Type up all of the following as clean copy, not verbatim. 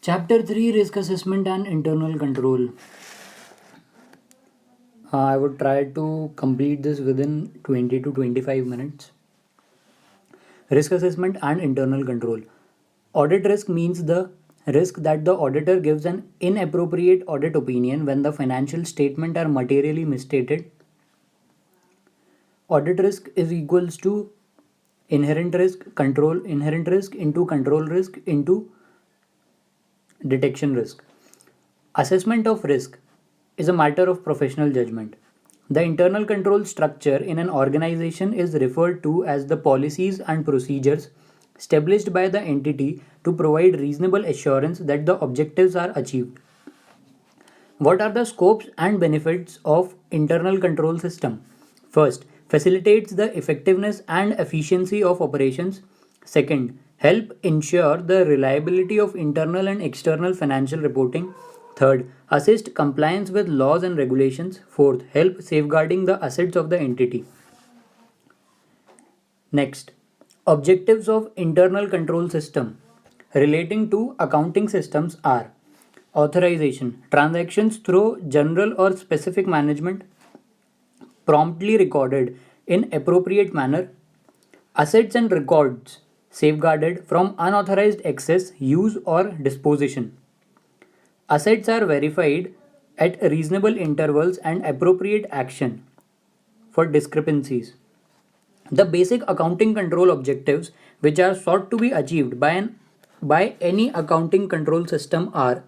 Chapter 3, Risk Assessment and Internal Control. I would try to complete this within 20 to 25 minutes. Risk Assessment and Internal Control. Audit risk means the risk that the auditor gives an inappropriate audit opinion when the financial statement are materially misstated. Audit risk is equals to inherent risk into control risk into detection risk. Assessment of risk is a matter of professional judgment. The internal control structure in an organization is referred to as the policies and procedures established by the entity to provide reasonable assurance that the objectives are achieved. What are the scopes and benefits of internal control system? First, facilitates the effectiveness and efficiency of operations. Second, help ensure the reliability of internal and external financial reporting. Third, assist compliance with laws and regulations. Fourth, help safeguarding the assets of the entity. Next, objectives of internal control system relating to accounting systems are authorization, transactions through general or specific management, promptly recorded in appropriate manner, assets and records safeguarded from unauthorized access, use, or disposition. Assets are verified at reasonable intervals and appropriate action for discrepancies. The basic accounting control objectives which are sought to be achieved by any accounting control system are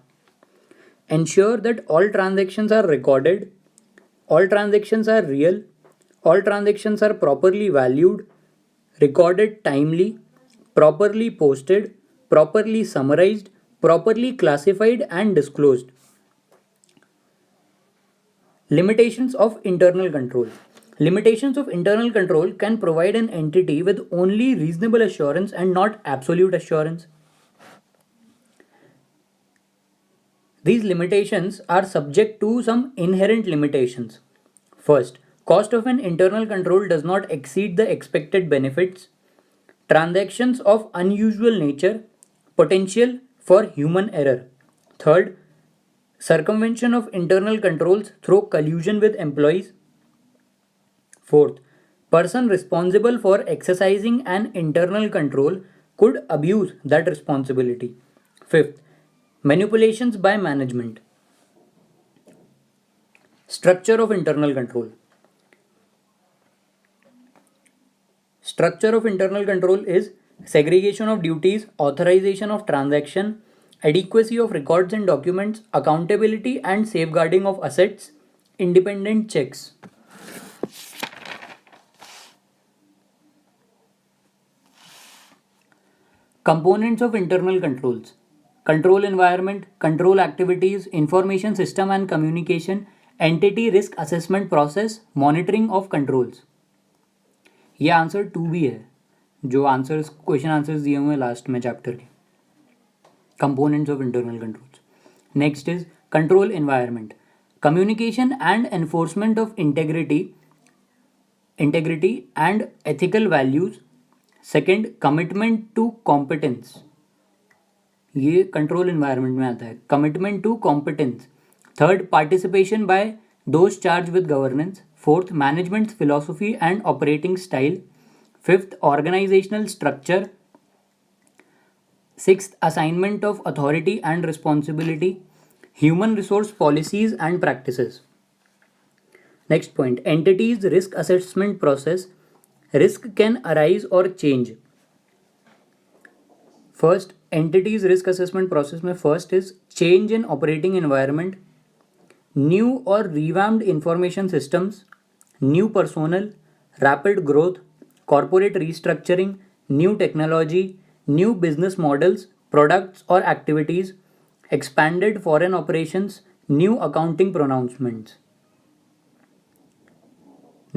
ensure that all transactions are recorded, all transactions are real, all transactions are properly valued, recorded timely, properly posted, properly summarized, properly classified and disclosed. Limitations of internal control. Limitations of internal control can provide an entity with only reasonable assurance and not absolute assurance. These limitations are subject to some inherent limitations. First, cost of an internal control does not exceed the expected benefits, transactions of unusual nature, potential for human error. Third, circumvention of internal controls through collusion with employees. Fourth, person responsible for exercising an internal control could abuse that responsibility. Fifth, manipulations by management. Structure of internal control. Structure of internal control is segregation of duties, authorization of transaction, adequacy of records and documents, accountability and safeguarding of assets, independent checks. Components of internal controls: control environment, control activities, information system and communication, entity risk assessment process, monitoring of controls. ये answer 2 भी है जो answers question answers दिए हुए हैं last में chapter के. Components of internal controls. Next is control environment. Communication and enforcement of integrity and ethical values. Second, commitment to competence. ये कंट्रोल एनवायरनमेंट में आता है. Commitment to competence. Third, participation by those charge with governance. Fourth, management philosophy and operating style. Fifth, organisational structure. Sixth, assignment of authority and responsibility. Human resource policies and practices. Next point, entities risk assessment process. Risk can arise or change. First, entities risk assessment process में first is change in operating environment, new or revamped information systems, new personnel, rapid growth, corporate restructuring, new technology, new business models, products or activities, expanded foreign operations, new accounting pronouncements.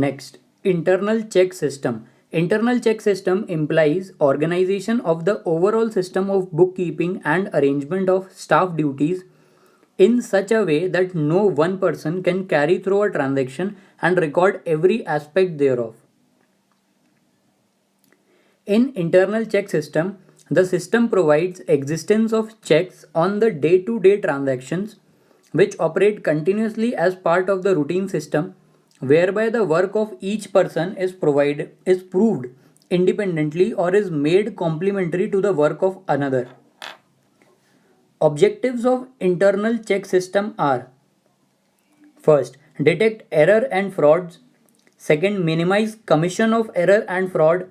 Next, internal check system. Internal check system implies organization of the overall system of bookkeeping and arrangement of staff duties in such a way that no one person can carry through a transaction and record every aspect thereof. In internal check system, The system provides existence of checks on the day-to-day transactions which operate continuously as part of the routine system, whereby the work of each person is proved independently or is made complementary to the work of another. Objectives of internal check system are: first, detect error and frauds; second, minimize commission of error and fraud;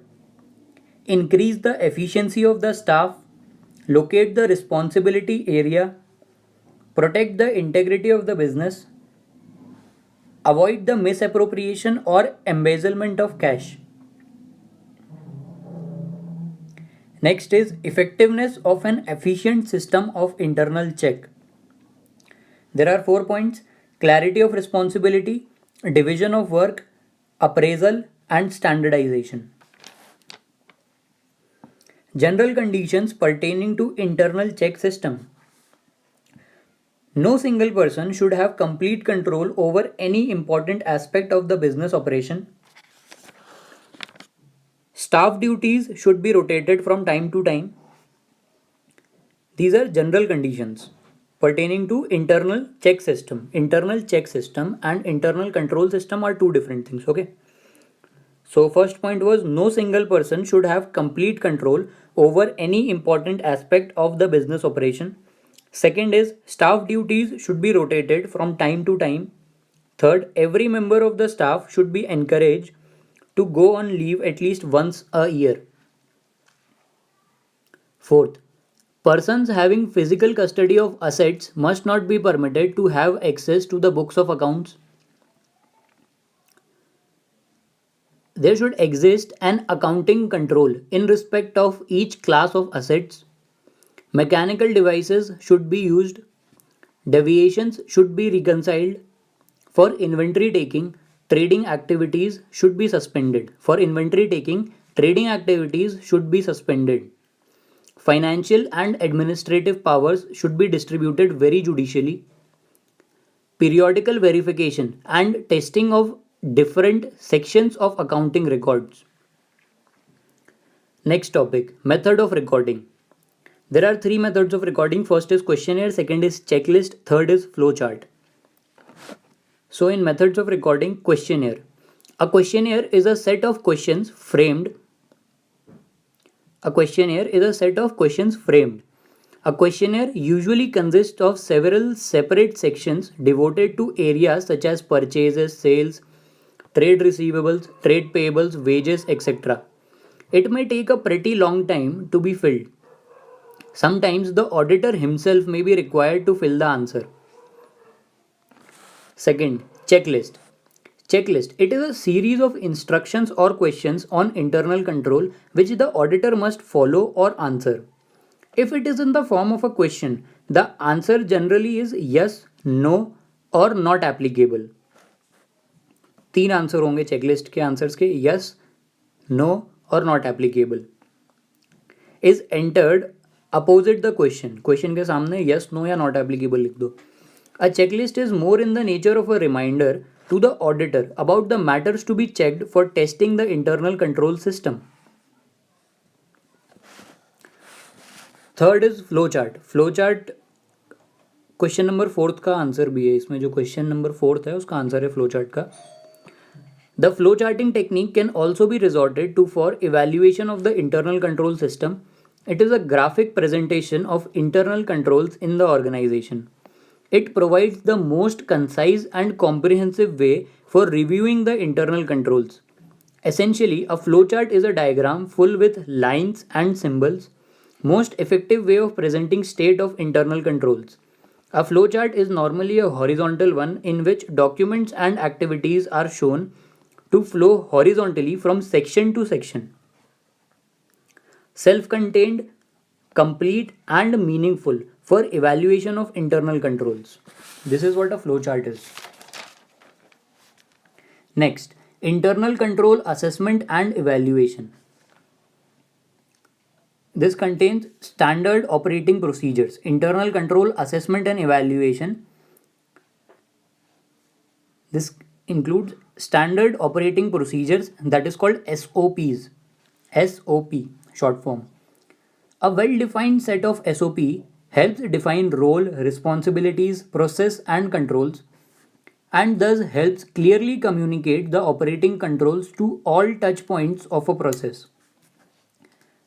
increase the efficiency of the staff; locate the responsibility area; protect the integrity of the business; avoid the misappropriation or embezzlement of cash. Next is effectiveness of an efficient system of internal check. There are 4 points: clarity of responsibility, division of work, appraisal, and standardization. General conditions pertaining to internal check system. No single person should have complete control over any important aspect of the business operation. Staff duties should be rotated from time to time. These are general conditions pertaining to internal check system. Internal check system and internal control system are two different things. Okay. So first point was no single person should have complete control over any important aspect of the business operation. Second is staff duties should be rotated from time to time. Third, every member of the staff should be encouraged to go on leave at least once a year. Fourth, persons having physical custody of assets must not be permitted to have access to the books of accounts. There should exist an accounting control in respect of each class of assets. Mechanical devices should be used. Deviations should be reconciled. For inventory taking, trading activities should be suspended. For inventory taking, trading activities should be suspended. Financial and administrative powers should be distributed very judicially. Periodical verification and testing of different sections of accounting records. Next topic, method of recording. There are three methods of recording. First is questionnaire, second is checklist, third is flowchart. So in methods of recording, questionnaire. A questionnaire is a set of questions framed. A questionnaire is a set of questions framed. A questionnaire usually consists of several separate sections devoted to areas such as purchases, sales, trade receivables, trade payables, wages, etc. It may take a pretty long time to be filled. Sometimes the auditor himself may be required to fill the answer. Second, checklist. Checklist. It is a series of instructions or questions on internal control which the auditor must follow or answer. If it is in the form of a question, the answer generally is yes, no or not applicable. तीन answer होंगे checklist के answers के, yes, no और not applicable. Is entered opposite the question. Question के सामने yes, no या not applicable लिख दो. A checklist is more in the nature of a reminder to the auditor about the matters to be checked for testing the internal control system. Third is flow chart. Flow chart question number 4 का answer भी है. इसमें जो question number 4 है उसका answer है flow chart का. The flow charting technique can also be resorted to for evaluation of the internal control system. It is a graphic presentation of internal controls in the organization. It provides the most concise and comprehensive way for reviewing the internal controls. Essentially, a flowchart is a diagram full with lines and symbols. Most effective way of presenting state of internal controls. A flowchart is normally a horizontal one in which documents and activities are shown to flow horizontally from section to section. Self-contained, complete and meaningful for evaluation of internal controls. This is what a flowchart is. Next, internal control assessment and evaluation. This contains standard operating procedures. Internal control assessment and evaluation. This includes standard operating procedures, that is called SOPs. SOP, short form. A well defined set of SOP helps define role, responsibilities, process, and controls, and thus helps clearly communicate the operating controls to all touch points of a process.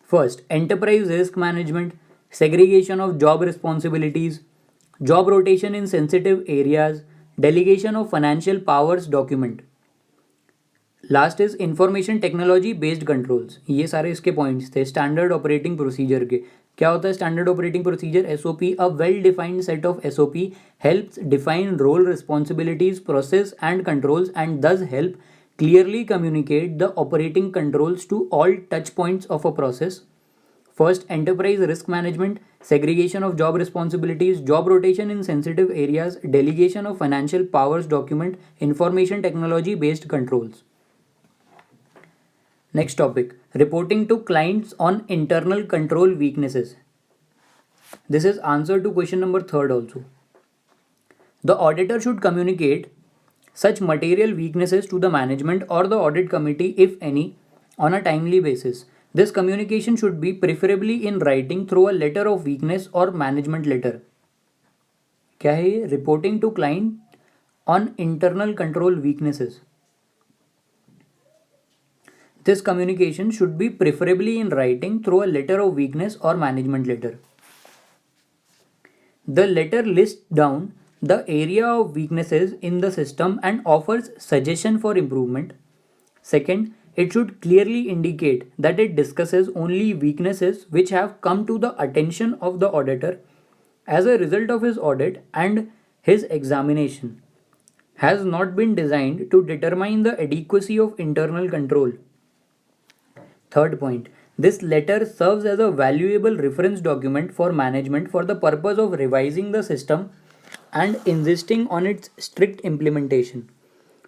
First, enterprise risk management, segregation of job responsibilities, job rotation in sensitive areas, delegation of financial powers document. Last is information technology based controls. ये सारे इसके points थे standard operating procedure के. क्या होता है standard operating procedure? SOP, a well defined set of SOP helps define role, responsibilities, process and controls and does help clearly communicate the operating controls to all touch points of a process. First, enterprise risk management, segregation of job responsibilities, job rotation in sensitive areas, delegation of financial powers document, information technology based controls. Next topic, reporting to clients on internal control weaknesses. This is answer to question number 3 also. The auditor should communicate such material weaknesses to the management or the audit committee, if any, on a timely basis. This communication should be preferably in writing through a letter of weakness or management letter. क्या है ये? Reporting to client on internal control weaknesses. This communication should be preferably in writing through a letter of weakness or management letter. The letter lists down the area of weaknesses in the system and offers suggestion for improvement. Second, it should clearly indicate that it discusses only weaknesses which have come to the attention of the auditor as a result of his audit and his examination, has not been designed to determine the adequacy of internal control. Third point, this letter serves as a valuable reference document for management for the purpose of revising the system and insisting on its strict implementation.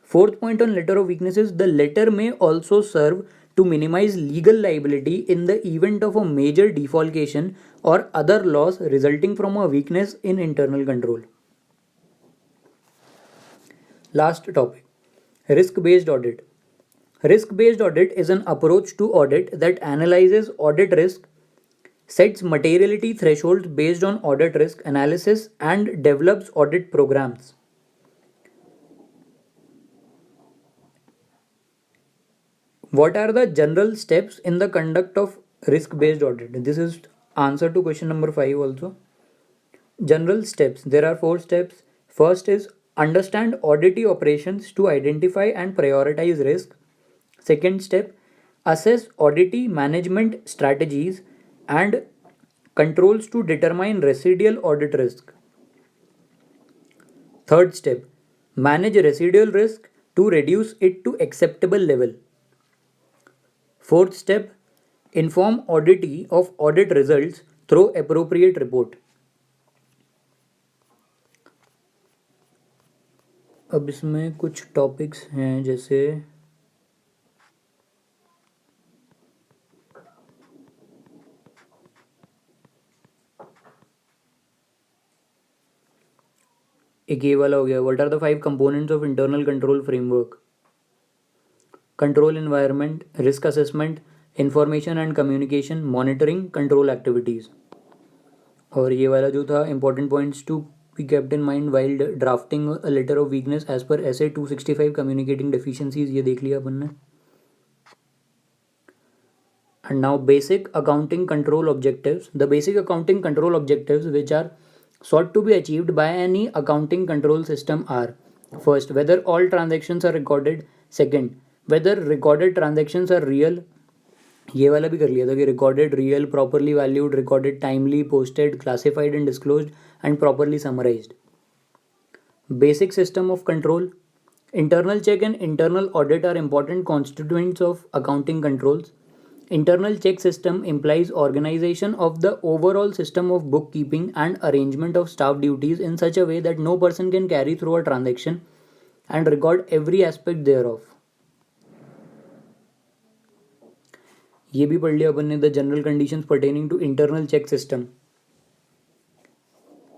Fourth point on letter of weaknesses, the letter may also serve to minimize legal liability in the event of a major defalcation or other loss resulting from a weakness in internal control. Last topic, risk based audit. Risk based audit is an approach to audit that analyzes audit risk, sets materiality thresholds based on audit risk analysis, and develops audit programs. What are the general steps in the conduct of risk based audit? This is answer to question number 5 also. General steps, there are 4 steps. First is understand auditee operations to identify and prioritize risk. Second step, assess auditee management strategies and controls to determine residual audit risk. Third step, manage residual risk to reduce it to acceptable level. Fourth step, inform auditee of audit results through appropriate report. अब इसमें कुछ topics हैं जैसे एक ये वाला हो गया, what are the 5 components of internal control framework? Control environment, risk assessment, information and communication, monitoring, control activities. और ये वाला जो था important points to be kept in mind while drafting a letter of weakness as per SA 265 communicating deficiencies, ये देख लिया अपन ने. And now basic accounting control objectives. The basic accounting control objectives which are sought to be achieved by any accounting control system are: first, whether all transactions are recorded; second, whether recorded transactions are real. ये वाला भी कर लिया था कि recorded, real, properly valued, recorded, timely, posted, classified and disclosed, and properly summarized. Basic system of control. Internal check and internal audit are important constituents of accounting controls. Internal check system implies organization of the overall system of bookkeeping and arrangement of staff duties in such a way that no person can carry through a transaction and record every aspect thereof. ये भी पढ़ लिया अपन ने, the general conditions pertaining to internal check system.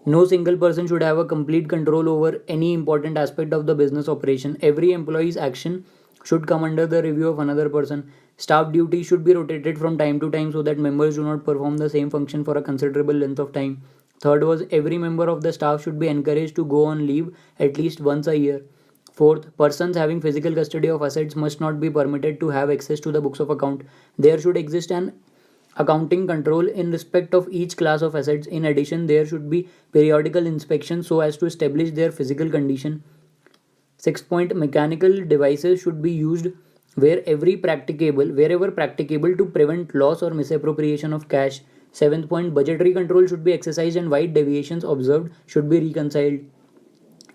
No single person should have a complete control over any important aspect of the business operation. Every employee's action should come under the review of another person. Staff duties should be rotated from time to time so that members do not perform the same function for a considerable length of time. Third was every member of the staff should be encouraged to go on leave at least once a year. Fourth, persons having physical custody of assets must not be permitted to have access to the books of account. There should exist an accounting control in respect of each class of assets. In addition, there should be periodical inspections so as to establish their physical condition. Sixth point, mechanical devices should be used wherever practicable to prevent loss or misappropriation of cash. Seventh point, budgetary control should be exercised and wide deviations observed should be reconciled.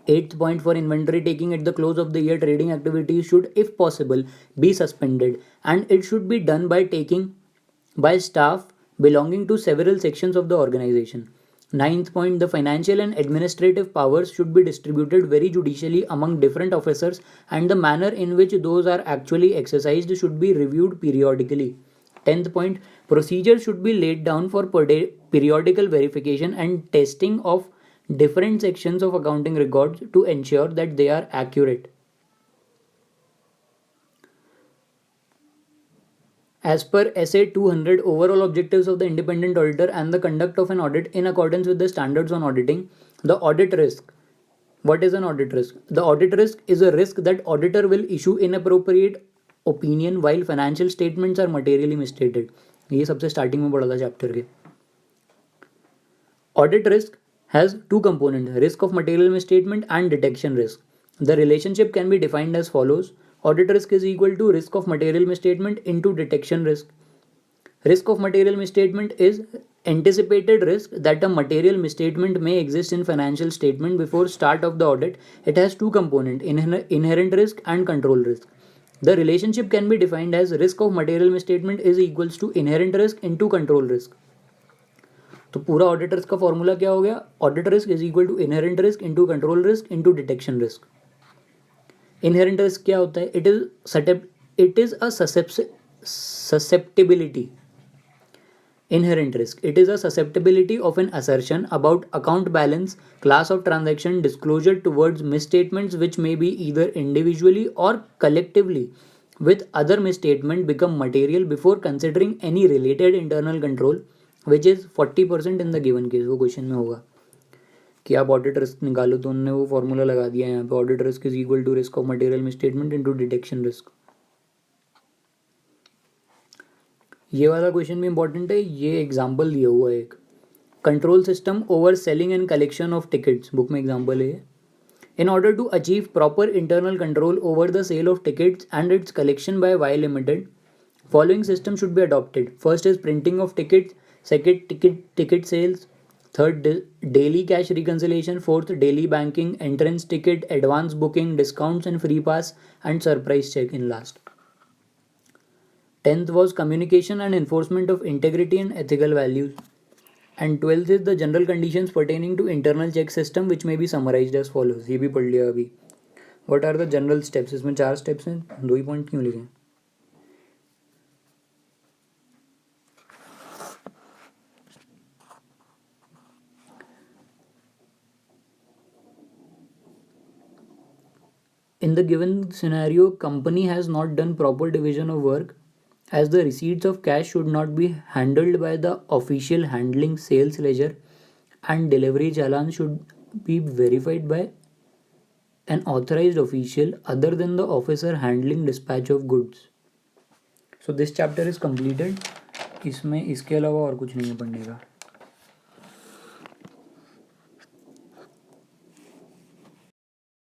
Eighth point, for inventory taking at the close of the year, trading activities should, if possible, be suspended, and it should be done by staff belonging to several sections of the organization. Ninth point, the financial and administrative powers should be distributed very judicially among different officers, and the manner in which those are actually exercised should be reviewed periodically. 10th point, procedures should be laid down for periodical verification and testing of different sections of accounting records to ensure that they are accurate. As per SA 200, overall objectives of the independent auditor and the conduct of an audit in accordance with the standards on auditing, the audit risk. What is an audit risk? The audit risk is a risk that auditor will issue inappropriate opinion while financial statements are materially misstated. ये सबसे starting में पढ़ा था chapter के. Audit risk has two components, risk of material misstatement and detection risk. The relationship can be defined as follows. Audit risk is equal to risk of material misstatement into detection risk. Risk of material misstatement is anticipated risk that a material misstatement may exist in financial statement before start of the audit. It has two components, inherent risk and control risk. The relationship can be defined as risk of material misstatement is equals to inherent risk into control risk. तो पूरा audit risk का formula क्या हो गया? Audit risk is equal to inherent risk into control risk into detection risk. Inherent risk क्या होता है? It is a susceptibility. Inherent risk, it is a susceptibility of an assertion about account balance, class of transaction, disclosure towards misstatements which may be either individually or collectively with other misstatement become material before considering any related internal control, which is 40% in the given case. वो question में होगा कि आप audit risk निकालो, तो उन्होंने वो formula लगा दिया है यहाँ पे, audit risk is equal to risk of material misstatement into detection risk. ये वाला क्वेश्चन भी इंपॉर्टेंट है. ये एग्जाम्पल दिया हुआ है एक, control system over selling and collection of tickets. Book में एग्जाम्पल है. In order to achieve proper internal control over the sale of tickets and its collection by Y Limited, following system should be adopted. First is printing of tickets, second ticket sales, third daily cash reconciliation, fourth daily banking, entrance ticket, advance booking, discounts and free pass, and surprise check in last. 10th was communication and enforcement of integrity and ethical values. And 12th is the general conditions pertaining to internal check system, which may be summarized as follows. ये भी पढ़ लिया अभी. What are the general steps? इसमें 4 steps हैं, 2 ही point क्यों लिखे? In the given scenario, company has not done proper division of work, as the receipts of cash should not be handled by the official handling sales ledger, and delivery challan should be verified by an authorized official other than the officer handling dispatch of goods. So this chapter is completed. इसमें इसके अलावा और कुछ नहीं है पढ़ने का.